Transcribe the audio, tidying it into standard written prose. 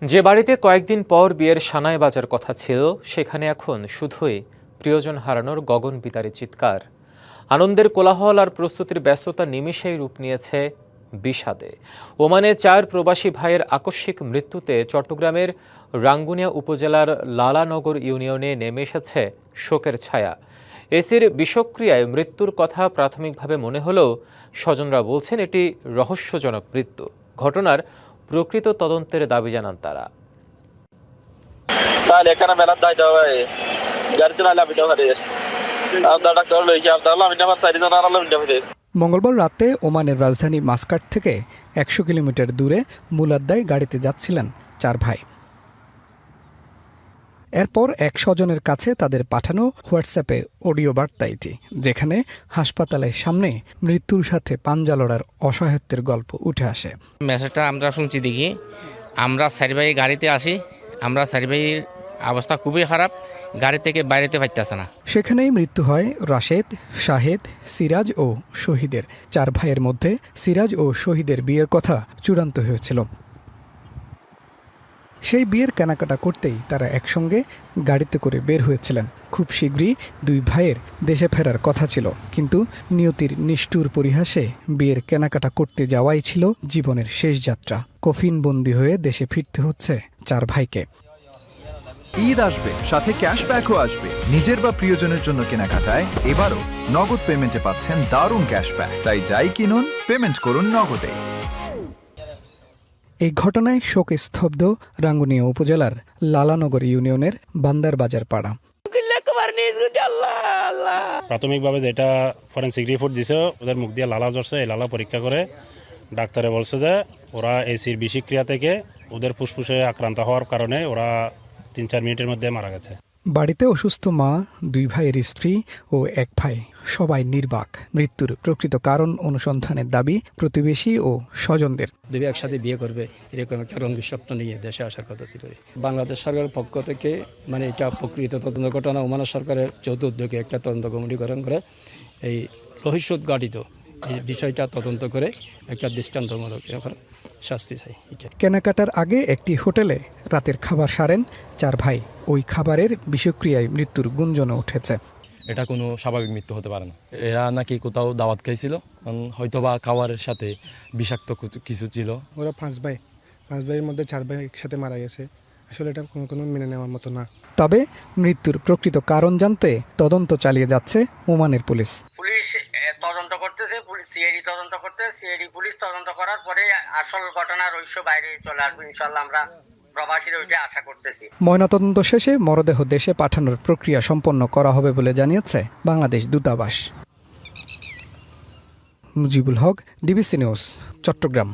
যে বাড়িতে কয়েকদিন পর বিয়ের সানাই বাজার কথা ছিল সেখানে এখন শুধুই প্রিয়জন হারানোর গগনবিদারী চিৎকার। আনন্দের কোলাহল আর প্রস্তুতির ব্যস্ততা নিমেষেই রূপ নিয়েছে বিষাদে। ওমানে 4 প্রবাসী ভাইয়ের আকস্মিক মৃত্যুতে চট্টগ্রামের রাঙ্গুনিয়া উপজেলার লালানগর ইউনিয়নে নেমে এসেছে শোকের ছায়া। এসির বিষক্রিয়ায় মৃত্যুর কথা প্রাথমিকভাবে মনে হলেও স্বজনরা বলছেন এটি রহস্যজনক মৃত্যু। ঘটনার প্রকৃত তদন্তের দাবি জানান তারা। মঙ্গলবার রাতে ওমানের রাজধানী মাস্কাট থেকে 100 কিলোমিটার দূরে মুলাদ্দায় গাড়িতে যাচ্ছিলেন 4 ভাই। এরপর এক স্বজনের কাছে তাদের পাঠানো হোয়াটসঅ্যাপে অডিও বার্তা এটি, যেখানে হাসপাতালের সামনে মৃত্যুর সাথে পাঞ্জা লড়ার অসহায়ত্বের গল্প উঠে আসে। মেসেজটা আমরা শুনছি দেখি, আমরা 4 ভাই গাড়িতে আসি, আমরা 4 ভাইয়ের অবস্থা খুবই খারাপ, গাড়ি থেকে বাইরেতে পারতেছে না। সেখানেই মৃত্যু হয় রাশেদ, শাহেদ, সিরাজ ও শহীদের। 4 ভাইয়ের মধ্যে সিরাজ ও শহীদের বিয়ের কথা চূড়ান্ত হয়েছিল। সেই বিয়ের কেনাকাটা করতেই তারা একসঙ্গে গাড়িতে করে বের হয়েছিলেন। খুব শীঘ্রই 2 ভাইয়ের দেশে ফেরার কথা ছিল, কিন্তু নিয়তির নিষ্ঠুর পরিহাসে বিয়ের কেনাকাটা করতে যাওয়াই ছিল জীবনের শেষ যাত্রা। কফিনবন্দি হয়ে দেশে ফিরতে হচ্ছে 4 ভাইকে। ঈদ আসবে, সাথে ক্যাশব্যাকও আসবে। নিজের বা প্রিয়জনের জন্য কেনাকাটায় এবারও নগদ পেমেন্টে পাচ্ছেন দারুণ ক্যাশব্যাক। তাই যাই কিনুন, পেমেন্ট করুন নগদে। এই ঘটনায় শোকে স্তব্ধ রাঙ্গুনিয়া উপজেলার লালানগর ইউনিয়নের বান্দারবাজার পাড়া। প্রাথমিকভাবে যেটা ফরেনসিক রিপোর্ট দিছে, ওদের মুখ দিয়ে লালা ঝরছে। এই লালা পরীক্ষা করে ডাক্তারে বলছে যে ওরা এসির বিষক্রিয়া থেকে ওদের ফুসফুসে আক্রান্ত হওয়ার কারণে ওরা 3-4 মিনিটের মধ্যে মারা গেছে। বাড়িতে অসুস্থ মা, 2 ভাইয়ের স্ত্রী ও 1 ভাই, সবাই নির্বাক। মৃত্যুর প্রকৃত কারণ অনুসন্ধানের দাবি প্রতিবেশী ও স্বজনদের। একসাথে বিয়ে করবে এরকম একটা রঙের স্বপ্ন নিয়ে দেশে আসার কথা ছিল। বাংলাদেশ সরকারের পক্ষ থেকে এটা প্রকৃত তদন্ত ঘটনা। ওমান সরকারের যৌথ উদ্যোগে একটা তদন্ত কমিটি গঠন করে এই রহস্য ঘটিত এই বিষয়টা তদন্ত করে একটা দৃষ্টান্তমূলক শাস্তি চাই। কেনাকাটার আগে একটি হোটেলে রাতের খাবার সারেন 4 ভাই। ওই খাবারের বিষক্রিয়ায় মৃত্যুর গুঞ্জন উঠেছে। এটা কোনো স্বাভাবিক মৃত্যু হতে পারে না। এরা নাকি কোথাও দাওয়াত খাইছিল, হয়তোবা খাবারের সাথে বিষাক্ত কিছু ছিল। ওরা 5 ভাই, 5 ভাইয়ের মধ্যে 4 ভাই একসাথে মারা গেছে। আসলে এটা কোনো মেনে নেওয়ার মতো না। তবে মৃত্যুর প্রকৃত কারণ জানতে তদন্ত চালিয়ে যাচ্ছে ওমানের পুলিশ। তদন্ত করতেছে, সিআইডি তদন্ত করতেছে, সিআইডি পুলিশ তদন্ত করার পরে আসল ঘটনার রহস্য বাইরে চলে আসবে ইনশাআল্লাহ। আমরা প্রবাসীরা ওইটা আশা করতেছি। ময়নাতদন্ত শেষে মরদেহ দেশে পাঠানোর প্রক্রিয়া সম্পন্ন করা হবে বলে জানিয়েছে বাংলাদেশ দূতাবাস। Mujibul Haque, DBC news, Chittagong.